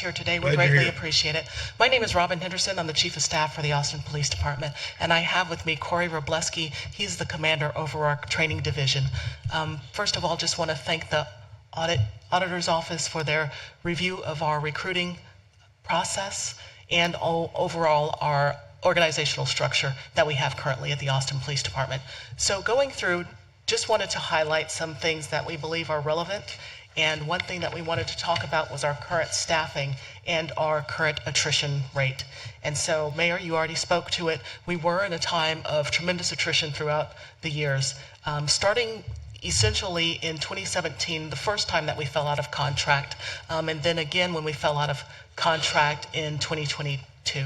here today. We greatly appreciate it. My name is Robin Henderson. I'm the Chief of Staff for the Austin Police Department, and I have with me Corey Robleski. He's the Commander over our training division. First of all, just want to thank the Auditor's Office for their review of our recruiting process and overall our organizational structure that we have currently at the Austin Police Department. So going through, just wanted to highlight some things that we believe are relevant. And one thing that we wanted to talk about was our current staffing and our current attrition rate. And so, Mayor, you already spoke to it. We were in a time of tremendous attrition throughout the years. Starting essentially in 2017, the first time that we fell out of contract, and then again when we fell out of contract in 2022.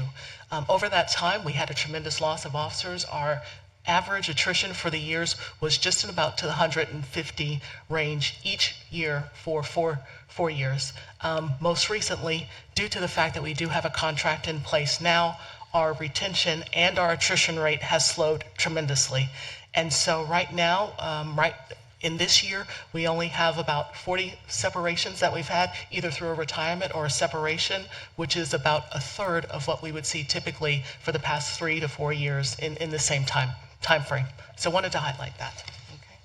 Over that time, we had a tremendous loss of officers. Our average attrition for the years was just in about to the 150 range each year for four years. Most recently, due to the fact that we do have a contract in place now, our retention and our attrition rate has slowed tremendously. And so right now, in this year, we only have about 40 separations that we've had, either through a retirement or a separation, which is about a third of what we would see typically for the past 3 to 4 years in the same time frame. So wanted to highlight that. Okay.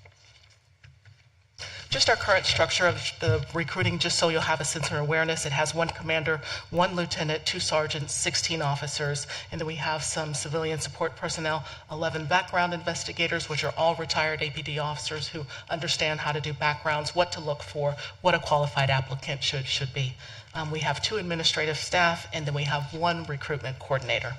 Just our current structure of the recruiting, just so you'll have a sense of awareness. It has 1 commander, 1 lieutenant, 2 sergeants, 16 officers, and then we have some civilian support personnel, 11 background investigators, which are all retired APD officers who understand how to do backgrounds, what to look for, what a qualified applicant should be. We have 2 administrative staff, and then we have 1 recruitment coordinator.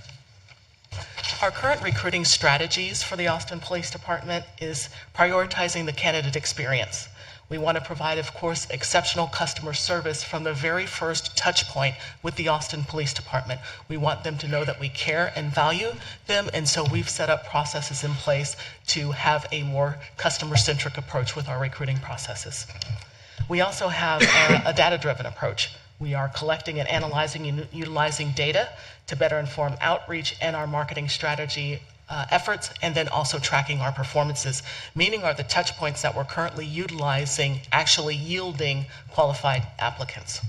Our current recruiting strategies for the Austin Police Department is prioritizing the candidate experience. We want to provide, of course, exceptional customer service from the very first touch point with the Austin Police Department. We want them to know that we care and value them, and so we've set up processes in place to have a more customer-centric approach with our recruiting processes. We also have a data-driven approach. We are collecting and analyzing and utilizing data to better inform outreach and our marketing strategy efforts, and then also tracking our performances, meaning are the touch points that we're currently utilizing actually yielding qualified applicants.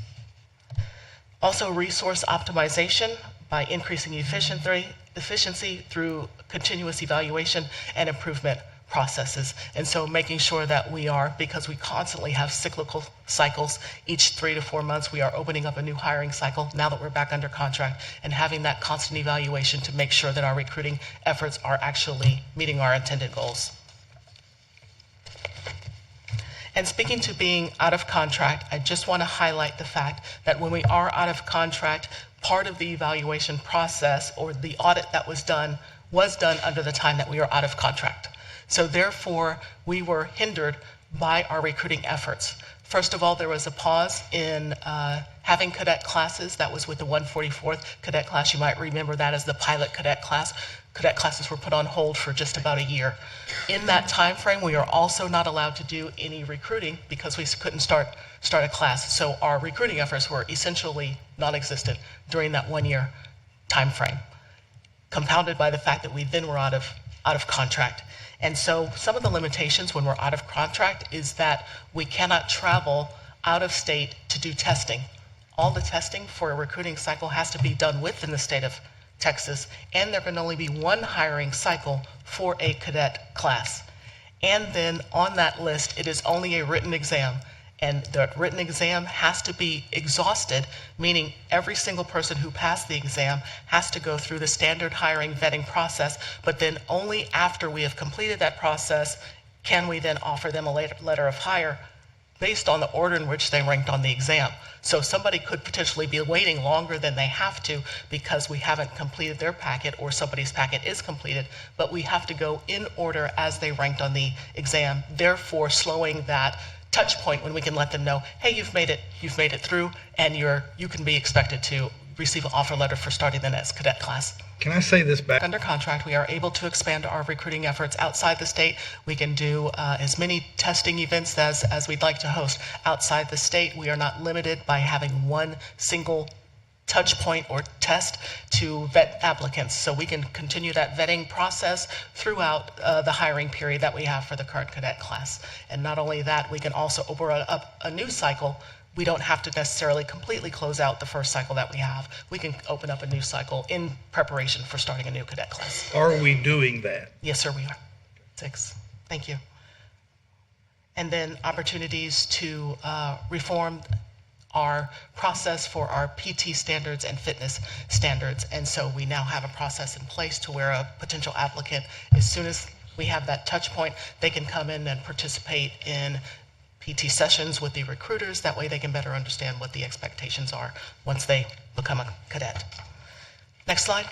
Also, resource optimization by increasing efficiency through continuous evaluation and improvement processes. And so making sure that we are, because we constantly have cyclical cycles, each 3 to 4 months we are opening up a new hiring cycle now that we're back under contract, and having that constant evaluation to make sure that our recruiting efforts are actually meeting our intended goals. And speaking to being out of contract, I just want to highlight the fact that when we are out of contract, part of the evaluation process or the audit that was done under the time that we were out of contract. So therefore, we were hindered by our recruiting efforts. First of all, there was a pause in having cadet classes. That was with the 144th cadet class. You might remember that as the pilot cadet class. Cadet classes were put on hold for just about a year. In that time frame, we are also not allowed to do any recruiting because we couldn't start a class. So our recruiting efforts were essentially non-existent during that 1 year time frame, compounded by the fact that we then were out of contract. And so some of the limitations when we're out of contract is that we cannot travel out of state to do testing. All the testing for a recruiting cycle has to be done within the state of Texas, and there can only be 1 hiring cycle for a cadet class. And then on that list, it is only a written exam. And the written exam has to be exhausted, meaning every single person who passed the exam has to go through the standard hiring vetting process, but then only after we have completed that process can we then offer them a letter of hire based on the order in which they ranked on the exam. So somebody could potentially be waiting longer than they have to because we haven't completed their packet or somebody's packet is completed, but we have to go in order as they ranked on the exam, therefore slowing that touch point when we can let them know, hey, you've made it through, and you can be expected to receive an offer letter for starting the next cadet class. Can I say this back? Under contract, we are able to expand our recruiting efforts outside the state. We can do as many testing events as we'd like to host outside the state. We are not limited by having 1 single touch point or test to vet applicants. So we can continue that vetting process throughout the hiring period that we have for the current cadet class. And not only that, we can also open up a new cycle we don't have to necessarily completely close out the first cycle that we have. We can open up a new cycle in preparation for starting a new cadet class. Are we doing that? Yes, sir, we are. 6. Thank you. And then opportunities to reform our process for our PT standards and fitness standards. And so we now have a process in place to where a potential applicant, as soon as we have that touch point, they can come in and participate in PT sessions with the recruiters. That way they can better understand what the expectations are once they become a cadet. Next slide.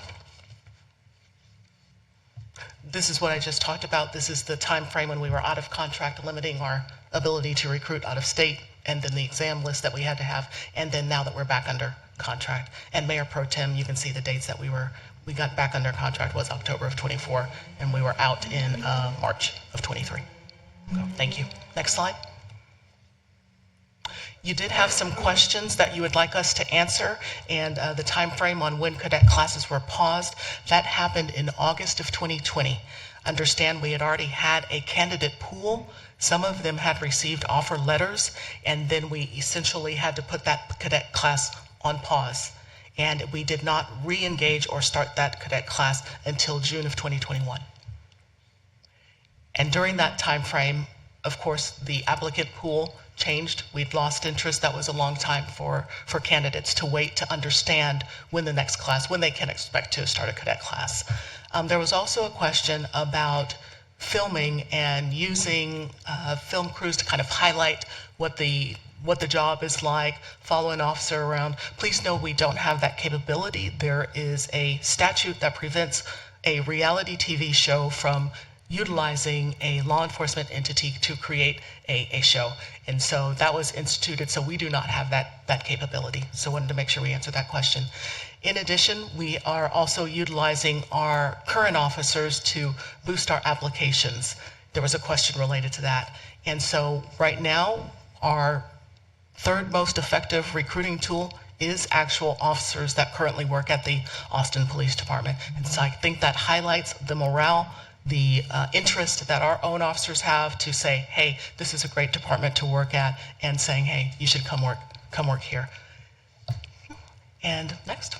This is what I just talked about. This is the time frame when we were out of contract, limiting our ability to recruit out of state, and then the exam list that we had to have, and then now that we're back under contract. And Mayor Pro Tem, you can see the dates that we got back under contract was October of 24, and we were out in March of 23. Thank you. Next slide. You did have some questions that you would like us to answer, and the time frame on when cadet classes were paused, that happened in August of 2020. Understand we had already had a candidate pool. Some of them had received offer letters, and then we essentially had to put that cadet class on pause. And we did not re-engage or start that cadet class until June of 2021. And during that time frame, of course, the applicant pool changed. We'd lost interest. That was a long time for candidates to wait to understand when the next class, when they can expect to start a cadet class. There was also a question about filming and using film crews to kind of highlight what the job is like, follow an officer around. Please know we don't have that capability. There is a statute that prevents a reality TV show from utilizing a law enforcement entity to create a show. And so that was instituted, so we do not have that capability. So I wanted to make sure we answered that question. In addition, we are also utilizing our current officers to boost our applications. There was a question related to that. And so right now, our third most effective recruiting tool is actual officers that currently work at the Austin Police Department. And so I think that highlights the morale, the interest that our own officers have to say, hey, this is a great department to work at, and saying, hey, you should come work here. And next.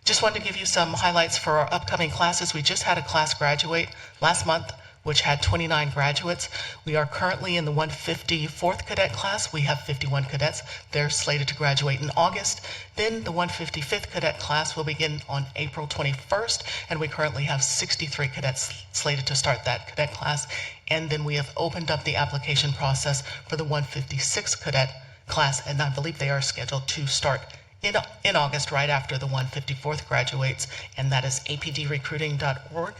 Just wanted to give you some highlights for our upcoming classes. We just had a class graduate last month, which had 29 graduates. We are currently in the 154th cadet class. We have 51 cadets. They're slated to graduate in August. Then the 155th cadet class will begin on April 21st, and we currently have 63 cadets slated to start that cadet class. And then we have opened up the application process for the 156th cadet class, and I believe they are scheduled to start in August, right after the 154th graduates, and that is apdrecruiting.org,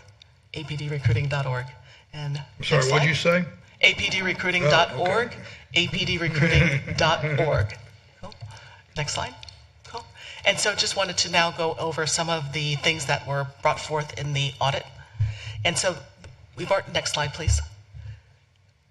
apdrecruiting.org. And I'm sorry, what did you say? apdrecruiting.org, apdrecruiting.org. Cool. Next slide. Cool. And so just wanted to now go over some of the things that were brought forth in the audit. And so next slide, please.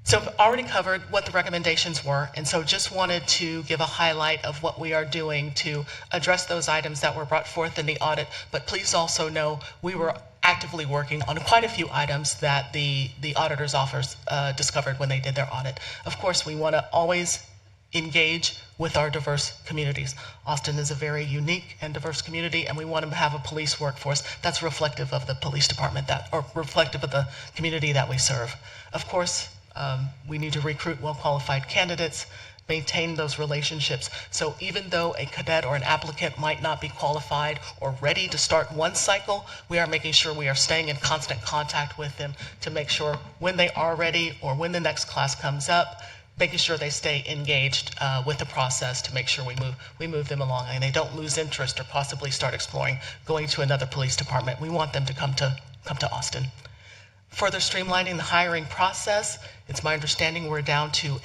So I've already covered what the recommendations were, and so just wanted to give a highlight of what we are doing to address those items that were brought forth in the audit. But please also know we were actively working on quite a few items that the auditor's office discovered when they did their audit. Of course, we want to always engage with our diverse communities. Austin is a very unique and diverse community, and we want to have a police workforce that's reflective of the police department, or reflective of the community that we serve. Of course, we need to recruit well-qualified candidates, maintain those relationships. So even though a cadet or an applicant might not be qualified or ready to start one cycle, we are making sure we are staying in constant contact with them to make sure when they are ready or when the next class comes up, making sure they stay engaged with the process to make sure we move them along and they don't lose interest or possibly start exploring going to another police department. We want them to come to Austin. Further streamlining the hiring process, it's my understanding we're down to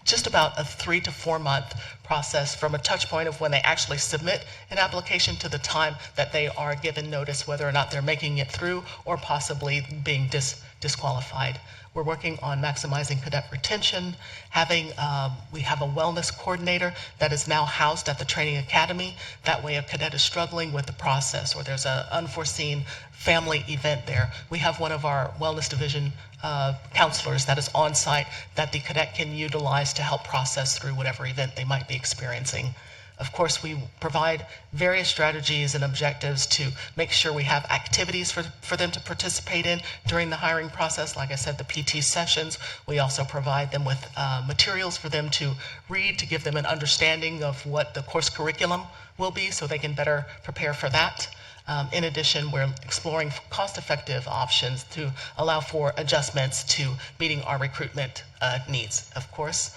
just about a 3 to 4 month process from a touch point of when they actually submit an application to the time that they are given notice whether or not they're making it through or possibly being disqualified. We're working on maximizing cadet retention, we have a wellness coordinator that is now housed at the training academy. That way, if a cadet is struggling with the process or there's an unforeseen family event there, we have one of our wellness division counselors that is on site that the cadet can utilize to help process through whatever event they might be experiencing. Of course, we provide various strategies and objectives to make sure we have activities for them to participate in during the hiring process. Like I said, the PT sessions. We also provide them with materials for them to read to give them an understanding of what the course curriculum will be so they can better prepare for that. In addition, we're exploring cost-effective options to allow for adjustments to meeting our recruitment needs. Of course,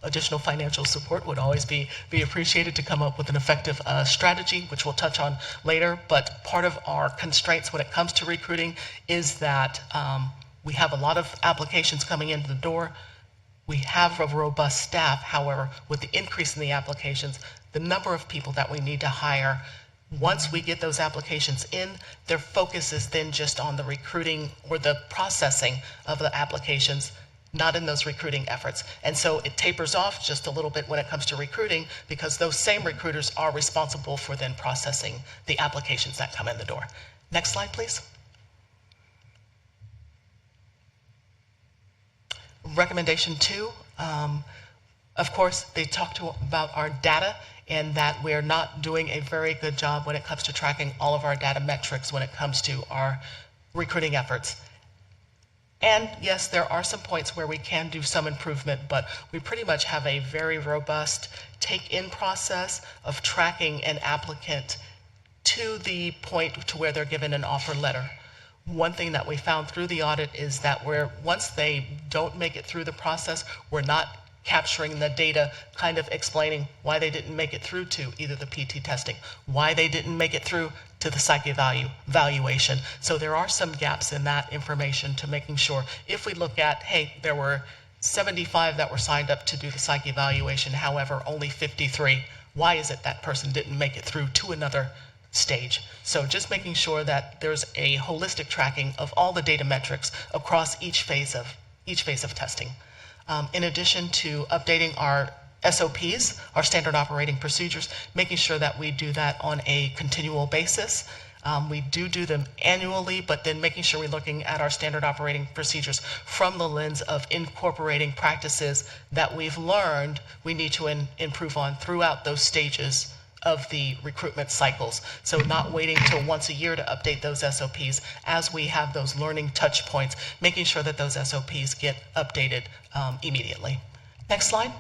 additional financial support would always be appreciated to come up with an effective strategy, which we'll touch on later. But part of our constraints when it comes to recruiting is that we have a lot of applications coming into the door. We have a robust staff. However, with the increase in the applications, the number of people that we need to hire, once we get those applications in, their focus is then just on the recruiting or the processing of the applications, not in those recruiting efforts. And so it tapers off just a little bit when it comes to recruiting because those same recruiters are responsible for then processing the applications that come in the door. Next slide, please. Recommendation 2, of course, they talked about our data and that we're not doing a very good job when it comes to tracking all of our data metrics when it comes to our recruiting efforts. And yes, there are some points where we can do some improvement, but we pretty much have a very robust take-in process of tracking an applicant to the point to where they're given an offer letter. One thing that we found through the audit is that once they don't make it through the process, we're not capturing the data, kind of explaining why they didn't make it through to either the PT testing, why they didn't make it through to the psych evaluation. So there are some gaps in that information to making sure if we look at, hey, there were 75 that were signed up to do the psych evaluation, however, only 53. Why is it that person didn't make it through to another stage? So just making sure that there's a holistic tracking of all the data metrics across each phase of testing. In addition to updating our SOPs, our standard operating procedures, making sure that we do that on a continual basis. We do them annually, but then making sure we're looking at our standard operating procedures from the lens of incorporating practices that we've learned we need to improve on throughout those stages of the recruitment cycles. So not waiting till once a year to update those SOPs as we have those learning touch points, making sure that those SOPs get updated immediately. Next slide.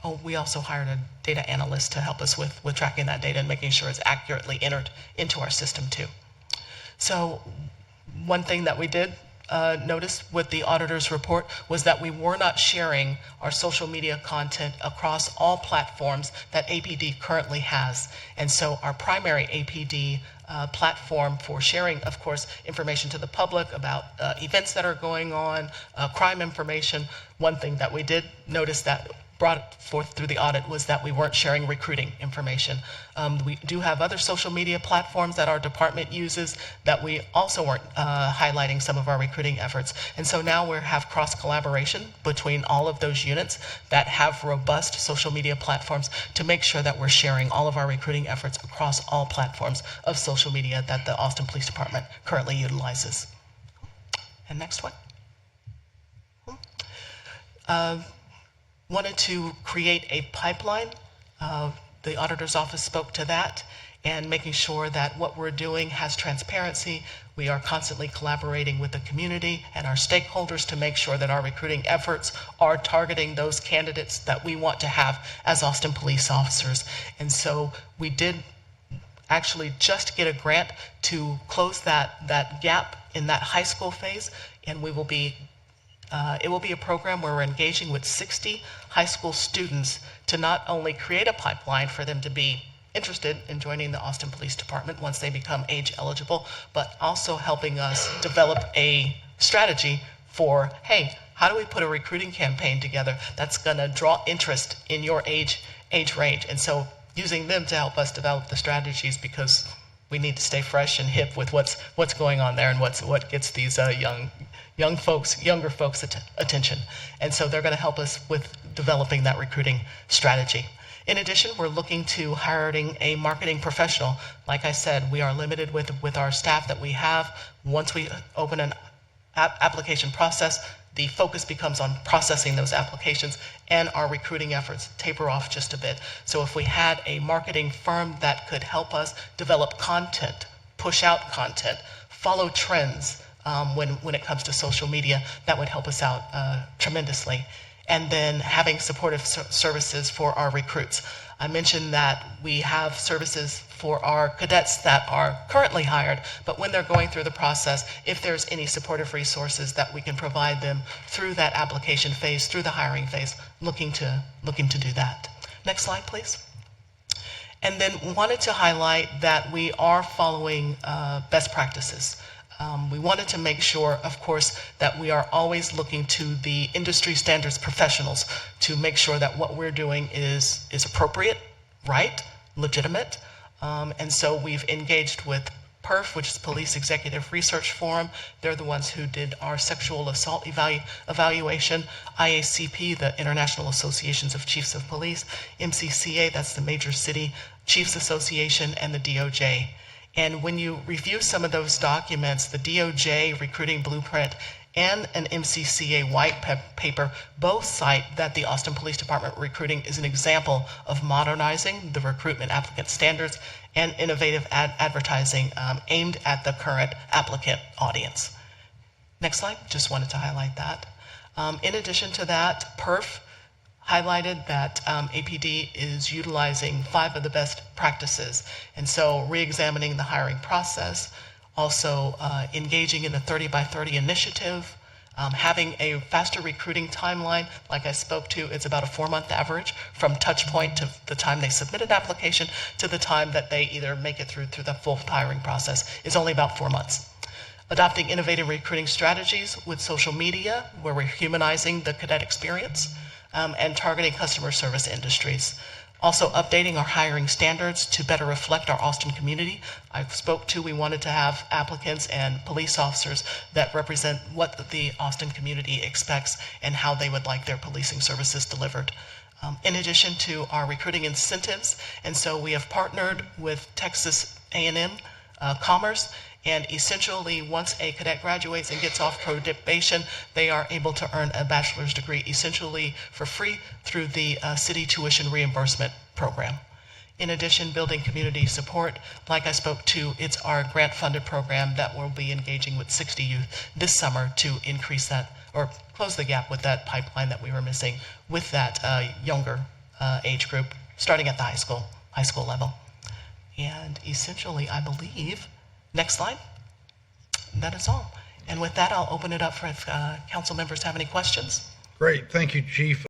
Oh, we also hired a data analyst to help us with tracking that data and making sure it's accurately entered into our system too. So one thing that we did notice with the auditor's report was that we were not sharing our social media content across all platforms that APD currently has. And so our primary APD platform for sharing, of course, information to the public about events that are going on, crime information. One thing that we did notice that brought forth through the audit was that we weren't sharing recruiting information. We do have other social media platforms that our department uses that we also weren't highlighting some of our recruiting efforts. And so now we have cross collaboration between all of those units that have robust social media platforms to make sure that we're sharing all of our recruiting efforts across all platforms of social media that the Austin Police Department currently utilizes. And next one. Wanted to create a pipeline. The auditor's office spoke to that and making sure that what we're doing has transparency. We are constantly collaborating with the community and our stakeholders to make sure that our recruiting efforts are targeting those candidates that we want to have as Austin police officers. And so we did actually just get a grant to close that gap in that high school phase, and we will be it will be a program where we're engaging with 60 high school students to not only create a pipeline for them to be interested in joining the Austin Police Department once they become age eligible, but also helping us develop a strategy for, hey, how do we put a recruiting campaign together that's going to draw interest in your age range? And so using them to help us develop the strategies, because we need to stay fresh and hip with what's going on there and what gets these younger folks' attention. And so they're going to help us with developing that recruiting strategy. In addition, we're looking to hiring a marketing professional. Like I said, we are limited with our staff that we have. Once we open application process, the focus becomes on processing those applications, and our recruiting efforts taper off just a bit. So if we had a marketing firm that could help us develop content, push out content, follow trends when it comes to social media, that would help us out tremendously. And then having supportive services for our recruits. I mentioned that we have services for our cadets that are currently hired, but when they're going through the process, if there's any supportive resources that we can provide them through that application phase, through the hiring phase, looking to do that. Next slide, please. And then wanted to highlight that we are following best practices. We wanted to make sure, of course, that we are always looking to the industry standards professionals to make sure that what we're doing is appropriate, right, legitimate. And so we've engaged with PERF, which is Police Executive Research Forum. They're the ones who did our sexual assault evaluation. IACP, the International Associations of Chiefs of Police. MCCA, that's the Major City Chiefs Association, and the DOJ. And when you review some of those documents, the DOJ recruiting blueprint and an MCCA white paper both cite that the Austin Police Department recruiting is an example of modernizing the recruitment applicant standards and innovative advertising aimed at the current applicant audience. Next slide, just wanted to highlight that. In addition to that, PERF highlighted that APD is utilizing 5 of the best practices. And so re-examining the hiring process, also engaging in the 30 by 30 initiative, having a faster recruiting timeline. Like I spoke to, it's about a 4-month average from touch point to the time they submit an application to the time that they either make it through the full hiring process is only about 4 months. Adopting innovative recruiting strategies with social media, where we're humanizing the cadet experience, and targeting customer service industries. Also updating our hiring standards to better reflect our Austin community. I spoke to, we wanted to have applicants and police officers that represent what the Austin community expects and how they would like their policing services delivered. In addition to our recruiting incentives, and so we have partnered with Texas A&M Commerce, and essentially once a cadet graduates and gets off probation, they are able to earn a bachelor's degree essentially for free through the city tuition reimbursement program. In addition, building community support, like I spoke to, it's our grant-funded program that will be engaging with 60 youth this summer to increase that, or close the gap with that pipeline that we were missing with that younger age group, starting at the high school level. And essentially, I believe, next slide, that is all. And with that, I'll open it up for if council members have any questions. Great, thank you, Chief.